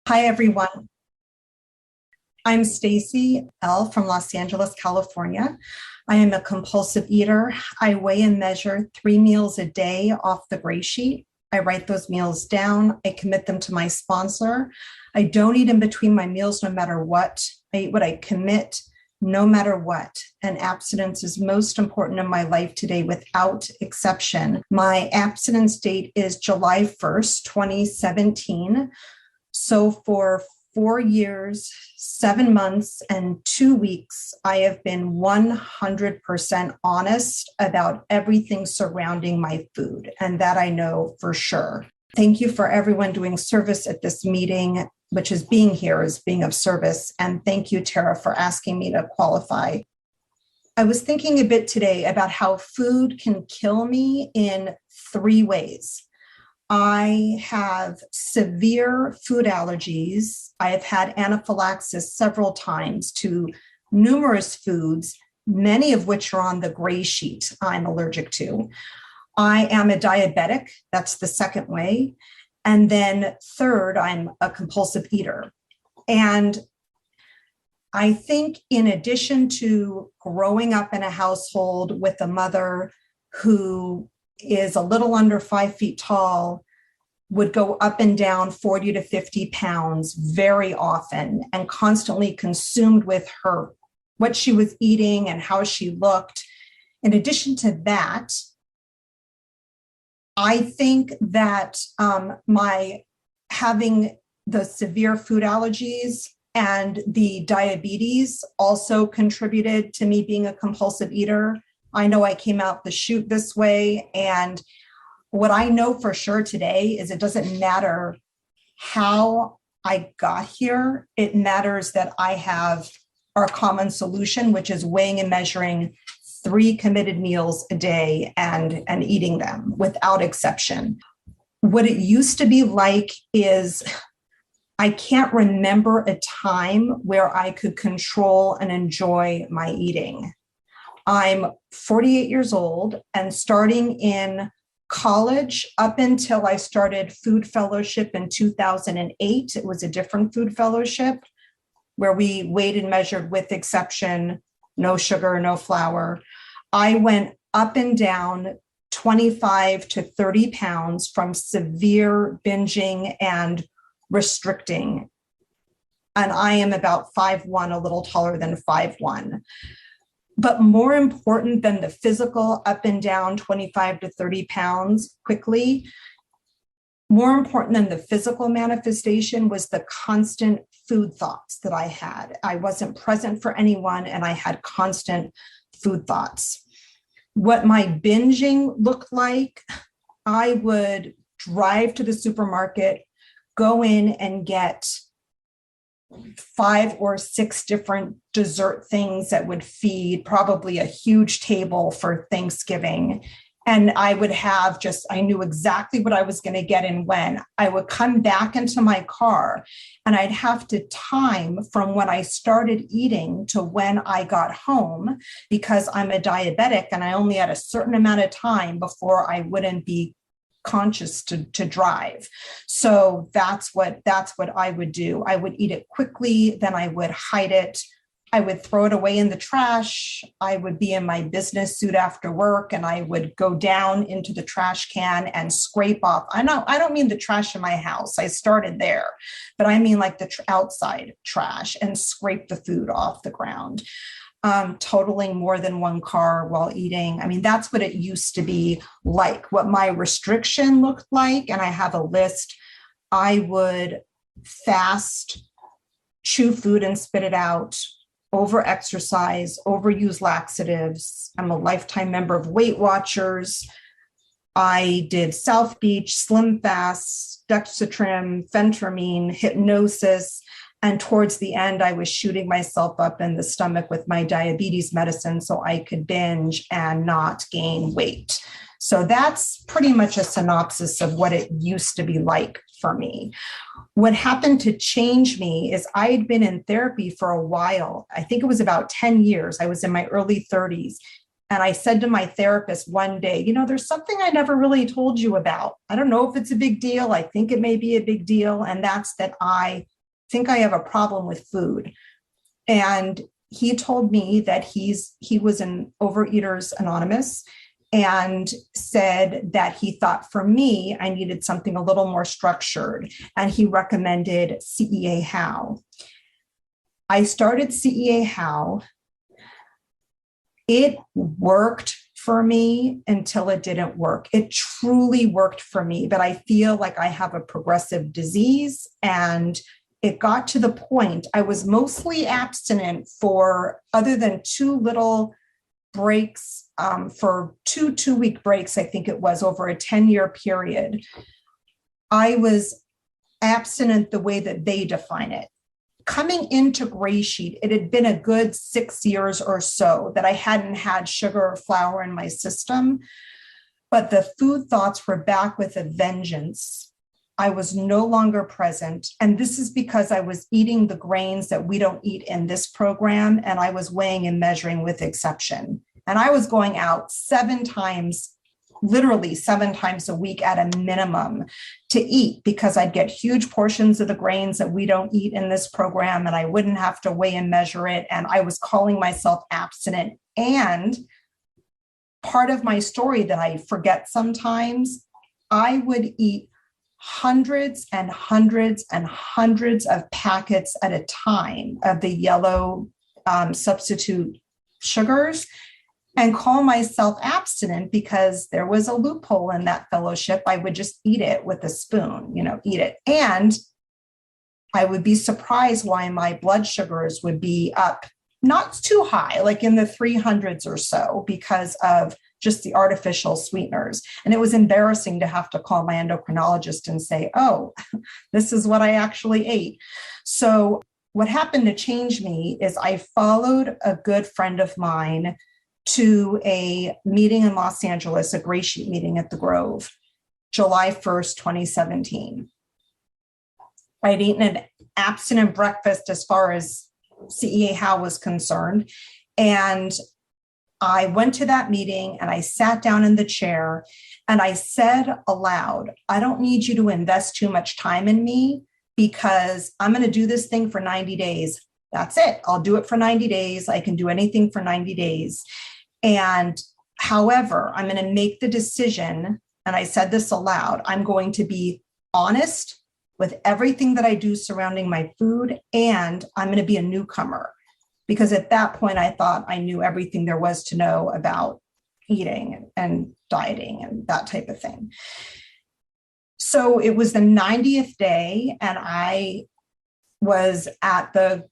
Hi, everyone. I'm Staci L from Los Angeles, California. I am a compulsive eater. I weigh and measure 3 meals a day off the gray sheet. I write those meals down. I commit them to my sponsor. I don't eat in between my meals no matter what. I eat what I commit no matter what. And abstinence is most important in my life today without exception. My abstinence date is July 1st, 2017. So for 4 years, 7 months, and 2 weeks, I have been 100% honest about everything surrounding my food. And that I know for sure. Thank you for everyone doing service at this meeting, which is being here is being of service. And thank you, Tara, for asking me to qualify. I was thinking a bit today about how food can kill me in 3 ways. I have severe food allergies. I have had anaphylaxis several times to numerous foods, many of which are on the gray sheet I'm allergic to. I am a diabetic. That's the second way. And then third, I'm a compulsive eater. And I think in addition to growing up in a household with a mother who is a little under 5 feet tall, would go up and down 40 to 50 pounds very often, and constantly consumed with her, what she was eating and how she looked. In addition to that, I think that my having the severe food allergies and the diabetes also contributed to me being a compulsive eater. I know I came out the chute this way. And what I know for sure today is it doesn't matter how I got here. It matters that I have our common solution, which is weighing and measuring 3 committed meals a day and eating them without exception. What it used to be like is I can't remember a time where I could control and enjoy my eating. I'm 48 years old, and starting in college up until I started food fellowship in 2008, it was a different food fellowship where we weighed and measured with exception, no sugar, no flour. I went up and down 25 to 30 pounds from severe binging and restricting. And I am about 5'1", a little taller than 5'1". But more important than the physical up and down 25 to 30 pounds quickly, more important than the physical manifestation was the constant food thoughts that I had. I wasn't present for anyone, and I had constant food thoughts. What my binging looked like, I would drive to the supermarket, go in and get 5 or 6 different dessert things that would feed probably a huge table for Thanksgiving. And I would have I knew exactly what I was going to get and when. I would come back into my car and I'd have to time from when I started eating to when I got home, because I'm a diabetic and I only had a certain amount of time before I wouldn't be conscious to drive. So that's what I would do. I would eat it quickly, then I would hide it. I would throw it away in the trash. I would be in my business suit after work, and I would go down into the trash can and scrape off. I don't mean the trash in my house. I started there, but I mean like the outside trash, and scrape the food off the ground. Totaling more than 1 car while eating. I mean, that's what it used to be like. What my restriction looked like, and I have a list, I would fast, chew food and spit it out, over exercise, overuse laxatives. I'm a lifetime member of Weight Watchers. I did South Beach, Slim Fast, dextratrim, phentermine, hypnosis. And towards the end, I was shooting myself up in the stomach with my diabetes medicine so I could binge and not gain weight. So that's pretty much a synopsis of what it used to be like for me. What happened to change me is I had been in therapy for a while. I think it was about 10 years. I was in my early 30s. And I said to my therapist one day, there's something I never really told you about. I don't know if it's a big deal. I think it may be a big deal. And that's that I think I have a problem with food. And he told me that he was in Overeaters Anonymous and said that he thought for me, I needed something a little more structured. And he recommended CEA How. I started CEA How. It worked for me until it didn't work. It truly worked for me, but I feel like I have a progressive disease, and it got to the point I was mostly abstinent for, other than two little breaks, for two-week breaks, I think it was over a 10-year period. I was abstinent the way that they define it. Coming into GreySheet, it had been a good 6 years or so that I hadn't had sugar or flour in my system, but the food thoughts were back with a vengeance. I was no longer present. And this is because I was eating the grains that we don't eat in this program. And I was weighing and measuring with exception. And I was going out literally 7 times a week at a minimum to eat, because I'd get huge portions of the grains that we don't eat in this program, and I wouldn't have to weigh and measure it. And I was calling myself abstinent. And part of my story that I forget sometimes, I would eat hundreds and hundreds and hundreds of packets at a time of the yellow substitute sugars, and call myself abstinent because there was a loophole in that fellowship. I would just eat it with a spoon, eat it. And I would be surprised why my blood sugars would be up, not too high, like in the 300s or so, because of just the artificial sweeteners. And it was embarrassing to have to call my endocrinologist and say, oh, this is what I actually ate. So what happened to change me is I followed a good friend of mine to a meeting in Los Angeles, a GreySheet meeting at the Grove, July 1st, 2017. I'd eaten an abstinent breakfast as far as CEA How was concerned. And I went to that meeting and I sat down in the chair and I said aloud, I don't need you to invest too much time in me, because I'm going to do this thing for 90 days. That's it. I'll do it for 90 days. I can do anything for 90 days. And however, I'm going to make the decision, and I said this aloud, I'm going to be honest with everything that I do surrounding my food, and I'm going to be a newcomer. Because at that point, I thought I knew everything there was to know about eating and dieting and that type of thing. So it was the 90th day, and I was at the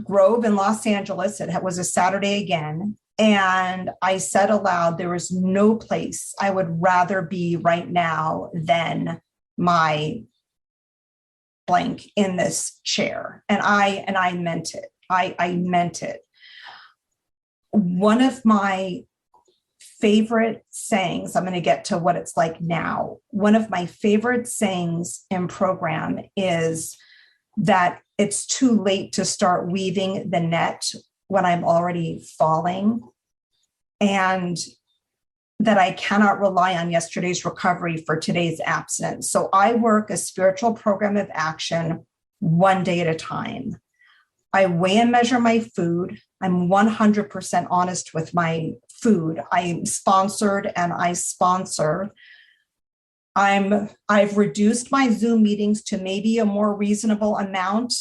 Grove in Los Angeles. It was a Saturday again. And I said aloud, there is no place I would rather be right now than my blank in this chair. And I meant it. I meant it. One of my favorite sayings, I'm going to get to what it's like now. One of my favorite sayings in program is that it's too late to start weaving the net when I'm already falling, and that I cannot rely on yesterday's recovery for today's abstinence. So I work a spiritual program of action one day at a time. I weigh and measure my food. I'm 100% honest with my food. I'm sponsored and I sponsor. I've reduced my Zoom meetings to maybe a more reasonable amount.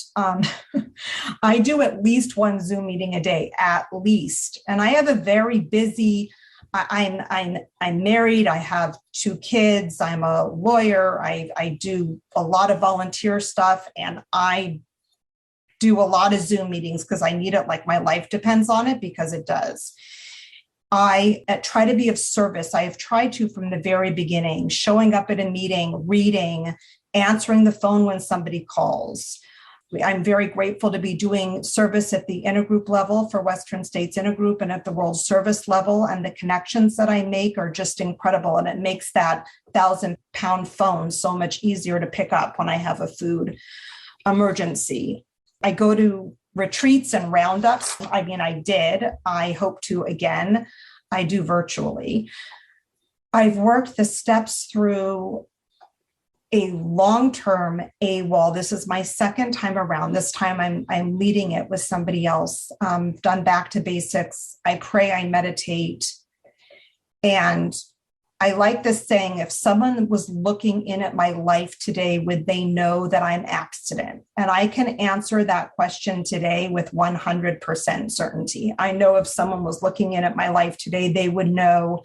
I do at least one Zoom meeting a day, at least. And I have a very busy, I'm married. I have 2 kids. I'm a lawyer. I do a lot of volunteer stuff, and I do a lot of Zoom meetings because I need it, like my life depends on it, because it does. I try to be of service. I have tried to from the very beginning, showing up at a meeting, reading, answering the phone when somebody calls. I'm very grateful to be doing service at the Intergroup level for Western States Intergroup and at the World Service level. And the connections that I make are just incredible. And it makes that 1,000-pound phone so much easier to pick up when I have a food emergency. I go to retreats and roundups. I mean, I did. I hope to again. I do virtually. I've worked the steps through a long-term AWOL. This is my second time around. This time I'm leading it with somebody else. Done back to basics. I pray, I meditate. And I like this saying, if someone was looking in at my life today, would they know that I'm abstinent? And I can answer that question today with 100% certainty. I know if someone was looking in at my life today, they would know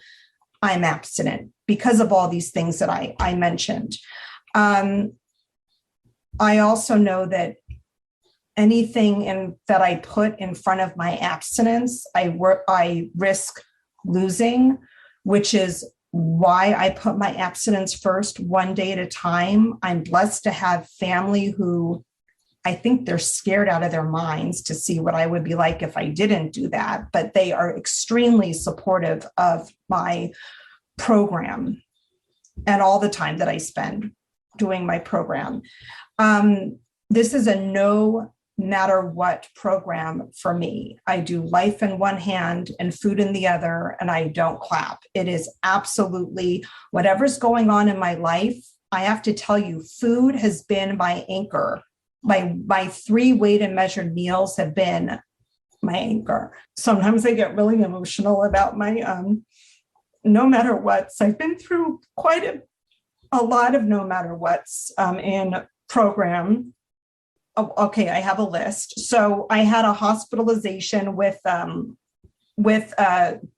I'm abstinent because of all these things that I mentioned. I also know that anything that I put in front of my abstinence, I risk losing, which is why I put my abstinence first, one day at a time. I'm blessed to have family who I think they're scared out of their minds to see what I would be like if I didn't do that, but they are extremely supportive of my program and all the time that I spend doing my program. This is a no matter what program for me. I do life in one hand and food in the other, and I don't clap. It is absolutely whatever's going on in my life. I have to tell you, food has been my anchor. My 3 weighed and measured meals have been my anchor. Sometimes I get really emotional about my no matter what's. I've been through quite a lot of no matter what's in program. Oh, okay, I have a list. So I had a hospitalization with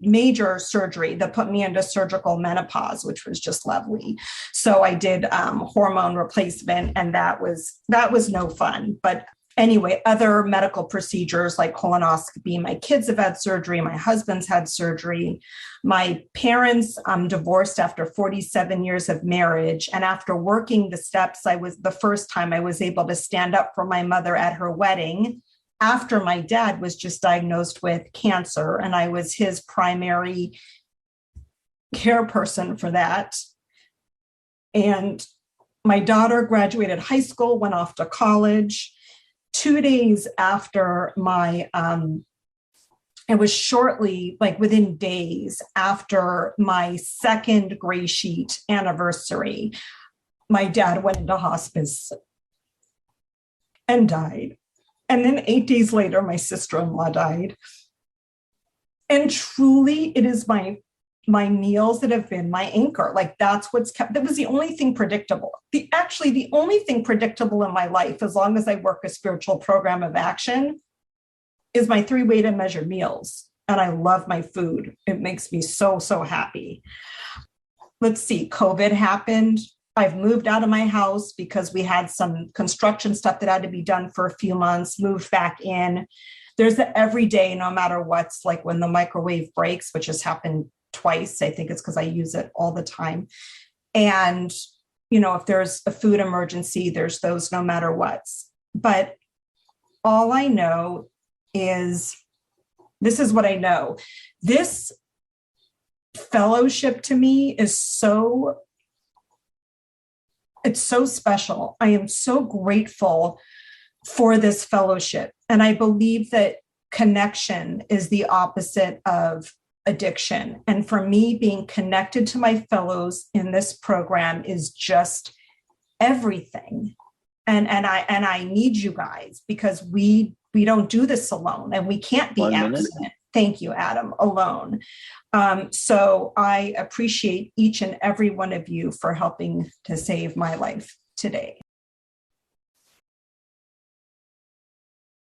major surgery that put me into surgical menopause, which was just lovely. So I did hormone replacement, and that was no fun. But anyway, other medical procedures like colonoscopy. My kids have had surgery. My husband's had surgery. My parents divorced after 47 years of marriage. And after working the steps, the first time I was able to stand up for my mother at her wedding after my dad was just diagnosed with cancer. And I was his primary care person for that. And my daughter graduated high school, went off to college. 2 days after it was shortly, like within days after my second gray sheet anniversary, my dad went into hospice and died. And then 8 days later, my sister-in-law died. And truly, it is my meals that have been my anchor. Like that was the only thing predictable. The only thing predictable in my life, as long as I work a spiritual program of action, is my 3 weighed and measured meals. And I love my food. It makes me so, so happy. Let's see, COVID happened. I've moved out of my house because we had some construction stuff that had to be done for a few months, moved back in. There's the everyday, no matter what's, like when the microwave breaks, which has happened twice. I think it's because I use it all the time. And, if there's a food emergency, there's those no matter what's. But all I know is, this is what I know. This fellowship to me is it's so special. I am so grateful for this fellowship. And I believe that connection is the opposite of addiction. And for me, being connected to my fellows in this program is just everything. And I need you guys, because we don't do this alone, and we can't be abstinent. Thank you, Adam, alone. So I appreciate each and every one of you for helping to save my life today.